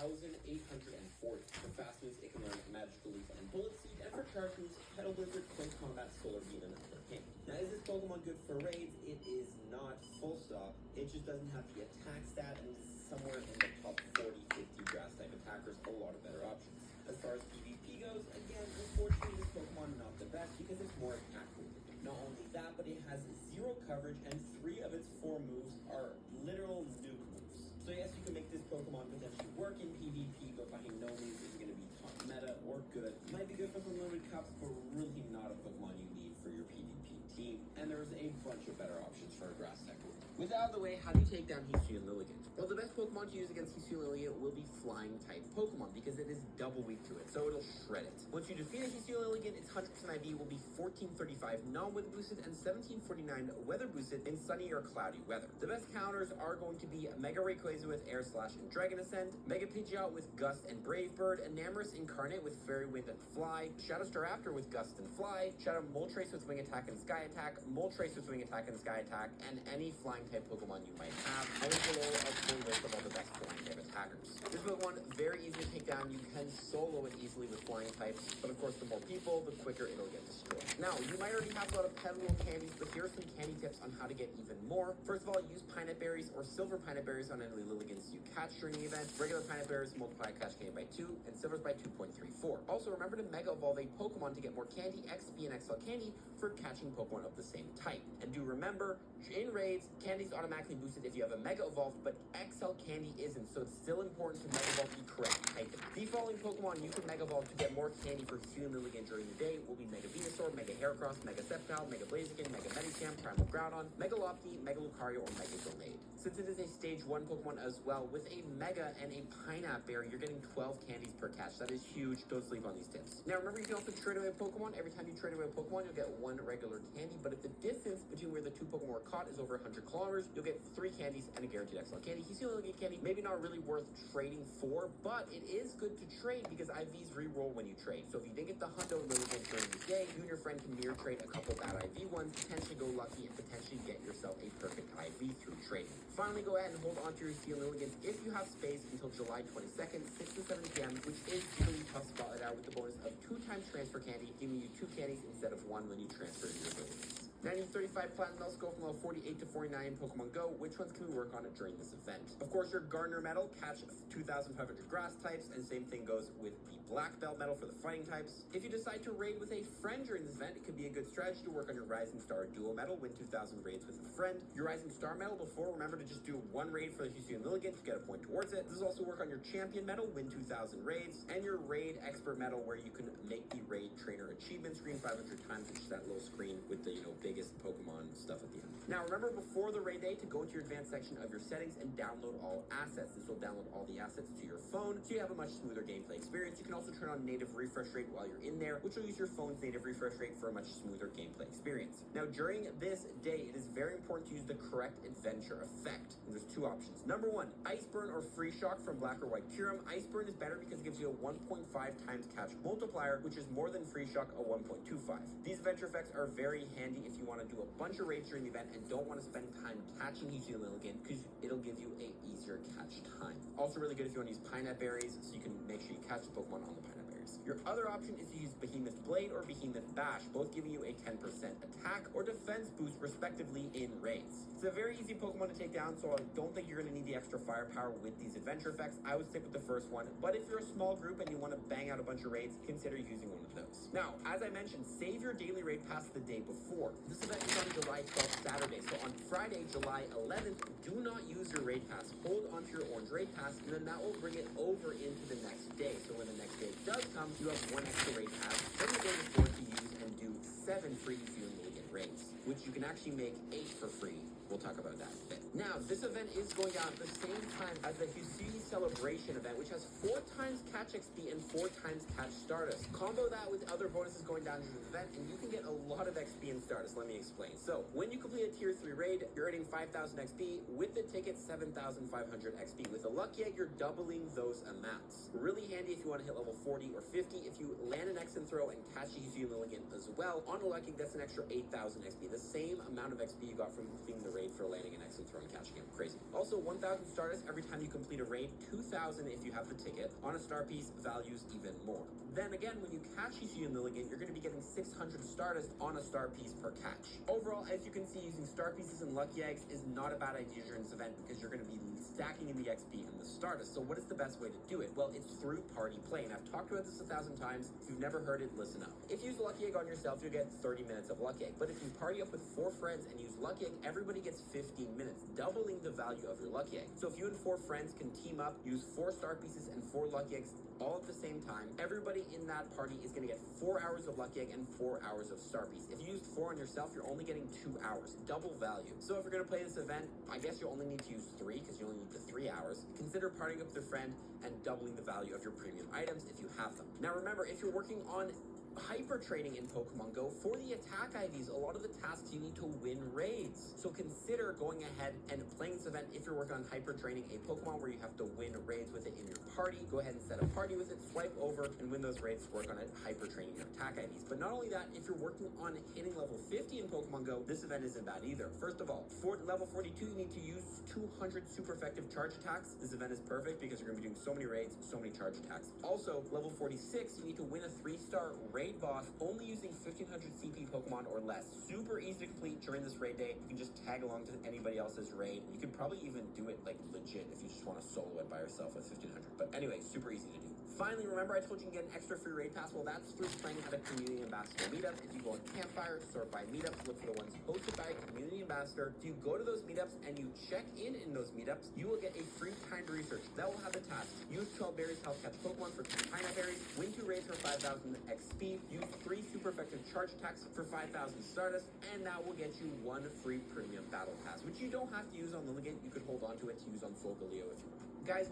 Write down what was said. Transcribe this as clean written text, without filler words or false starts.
1,840. For fast moves, it can learn Magical Leap and Bullet Seed, and for charge moves, Petal Blizzard, Close Combat, Solar Beam, and Arcane. Now, is this Pokemon good for raids? It is not, full stop. It just doesn't have the attack stat and is somewhere in the top 40-50 grass type attackers, a lot of better options. As far as PvP goes, again, unfortunately, this Pokemon not the best because it's more attack movement. Not only that, but it has 0 coverage and 3 of its 4 moves are literal nuke moves. So yes, you can make this Pokemon potentially work in PvP, but by no means is it going to be top meta or good. Might be good for some limited cups, but really not a Pokemon you need for your PvP team. And there's a bunch of better options for a grass type. With that out of the way, how do you take down Hisuian Lilligant? Well, the best Pokemon to use against Hisuian Lilligant will be flying type Pokemon because it is double weak to it, so it'll shred it. Once you defeat a Hisuian Lilligant, its 100% IV will be 1435 non-weather boosted and 1749 weather boosted in sunny or cloudy weather. The best counters are going to be Mega Rayquaza with Air Slash and Dragon Ascent, Mega Pidgeot with Gust and Brave Bird, and Enamorus Incarnate with Fairy Wind and Fly, Shadow Staraptor with Gust and Fly, Shadow Moltres with Wing Attack and Sky Attack, Moltres with Wing Attack and Sky Attack, and any flying type Pokemon you might have. Always below a full list of all the best flying type attackers. This Pokemon, very easy to take down. You can solo it easily with flying types, but of course the more people, the quicker it'll get destroyed. Now, you might already have a lot of Petal candies, but here are some candy tips on how to get even more. First of all, use Pineapple Berries or Silver Pineapple Berries on any Lilligants you catch during the event. Regular Pineapple Berries multiply catch candy by 2, and Silvers by 2.34. Also, remember to Mega Evolve a Pokemon to get more candy, XP, and XL candy for catching Pokemon of the same type. And do remember, in raids, candy's automatically boosted if you have a Mega Evolved, but XL candy isn't, so it's still important to Mega Evolve the correct type. The following Pokemon you can Mega Evolve to get more candy for Hisuian Lilligant during the day will be Mega Venusaur, Mega Heracross, Mega Sceptile, Mega Blaziken, Mega Medicham, Primal Groudon, Mega Lopti, Mega Lucario, or Mega Grenade. Since it is a Stage 1 Pokemon as well, with a Mega and a Pineapple Berry, you're getting 12 candies per catch. That is huge. Don't sleep on these tips. Now, remember, you can also trade away a Pokemon. Every time you trade away a Pokemon, you'll get 1 regular candy, but if the distance between where the 2 Pokemon were caught is over 100 kilometers, you'll get 3 candies and a guaranteed XL candy. Hisuian Lilligant candy, maybe not really worth trading for, but it is good to trade because IVs re-roll when you trade. So if you didn't get the Hundo Lilligant during the day, you and your friend can mirror trade a couple bad IV ones, potentially go lucky, and potentially get yourself a perfect IV through trading. Finally, go ahead and hold on to your Hisuian Lilligant if you have space until July 22nd, 6 to 7 p.m., which is really tough spot it out with the bonus of 2 times transfer candy, giving you 2 candies instead of 1 when you transfer your abilities. 1935 Platinum Medals go from level 48 to 49 in Pokemon Go. Which ones can we work on during this event? Of course, your Gardener Medal, catch 2,500 grass types, and same thing goes with the Black Belt Medal for the fighting types. If you decide to raid with a friend during this event, it could be a good strategy to work on your Rising Star Duo Medal, win 2,000 raids with a friend. Your Rising Star Medal before, remember to just do 1 raid for the Hisuian Lilligant to get a point towards it. This is also work on your Champion Medal, win 2,000 raids, and your Raid Expert Medal, where you can make the Raid Trainer achievement screen 500 times, which is that little screen with the, biggest Pokemon stuff at the end. Now, remember before the raid day to go into your advanced section of your settings and download all assets. This will download all the assets to your phone, so you have a much smoother gameplay experience. You can also turn on native refresh rate while you're in there, which will use your phone's native refresh rate for a much smoother gameplay experience. Now, during this day, it is very important to use the correct adventure effect. And there's 2 options. Number 1, Ice Burn or Free Shock from Black or White Kyurem. Ice Burn is better because it gives you a 1.5 times catch multiplier, which is more than Free Shock, a 1.25. These adventure effects are very handy if you want to do a bunch of raids during the event and don't want to spend time catching Hisuian Lilligant, because it'll give you a easier catch time. Also really good if you want to use Pineapple Berries, so you can make sure you catch the Pokemon on the Pineapple Berries. Your other option is to use Behemoth Blade or Behemoth Bash, both giving you a 10% attack or defense boost respectively in raids. It's a very easy Pokemon to take down, so I don't think you're going to need the extra firepower with these adventure effects. I would stick with the first one, but if you're a small group and you want to bang out a bunch of raids, consider using one of those. Now, as I mentioned, save your daily raid pass the day before. This event is on July 12th, Saturday, so on Friday, July 11th, do not use your raid pass. Hold onto your orange raid pass, and then that will bring it over into the next day. So when the next day does come, you have 1 extra raid pass from the day before to use and do 7 free Hisuian Lilligant raids, which you can actually make 8 for free. We'll talk about that in a bit. Now, this event is going down at the same time as the Hisuian Celebration event, which has 4 times catch XP and 4 times catch Stardust. Combo that with other bonuses going down during the event, and you can get a lot of XP and Stardust. Let me explain. So, when you complete a Tier 3 raid, you're earning 5,000 XP. With the ticket, 7,500 XP. With a Luck Egg, you're doubling those amounts. Really handy if you want to hit level 40 or 50. If you land an X and throw and catch a Hisuian Lilligant as well, on a Luck Egg, that's an extra 8,000 XP. The same amount of XP you got from completing the raid raid for landing an excellent throw and catching him. Crazy. Also, 1,000 Stardust every time you complete a raid, 2,000 if you have the ticket. On a star piece, values even more. Then again, when you catch EC and Lilligant, you're going to be getting 600 Stardust on a star piece per catch. Overall, as you can see, using star pieces and lucky eggs is not a bad idea during this event because you're going to be stacking in the XP and the Stardust. So what is the best way to do it? Well, it's through party play. And I've talked about this 1,000 times. If you've never heard it, listen up. If you use lucky egg on yourself, you'll get 30 minutes of lucky egg. But if you party up with 4 friends and use lucky egg, everybody gets 15 minutes, doubling the value of your lucky egg. So if you and 4 friends can team up, use 4 star pieces and 4 lucky eggs all at the same time, everybody in that party is going to get 4 hours of lucky egg and 4 hours of star piece. If you used 4 on yourself, you're only getting 2 hours, double value. So if you're going to play this event, I guess you only need to use 3 because you only need the 3 hours. Consider partying up with your friend and doubling the value of your premium items if you have them. Now remember, if you're working on hyper trading in Pokemon Go, for the attack IVs, a lot of the tasks you need to win raids. So consider going ahead and playing this event if you're working on hyper training a Pokemon where you have to win raids with it in your party. Go ahead and set a party with it, swipe over, and win those raids to work on it, hyper training your attack IVs. But not only that, if you're working on hitting level 50 in Pokemon Go, this event isn't bad either. First of all, for level 42, you need to use 200 super effective charge attacks. This event is perfect because you're going to be doing so many raids, so many charge attacks. Also, level 46, you need to win a 3-star raid boss only using 1500 CP Pokemon or less. Super easy to complete during this raid day. You can just tag along to anybody else's raid. You can probably even do it like legit if you just want to solo it by yourself with 1500. But anyway, super easy to do. Finally, remember I told you you can get an extra free raid pass? Well, that's through playing at a community ambassador meetup. If you go on Campfire, sort by meetups, look for the ones hosted by a community ambassador. If you go to those meetups and you check in those meetups, you will get a free timed research. That will have the task: use 12 berries to help catch Pokemon for 2 Pineapple berries, win 2 raids for 5,000 XP, use 3 super effective charge attacks for 5,000 Stardust, and that will get you 1 free premium battle pass, which you don't have to use on Lilligant. You could hold on to it to use on Solgaleo if you want. Guys,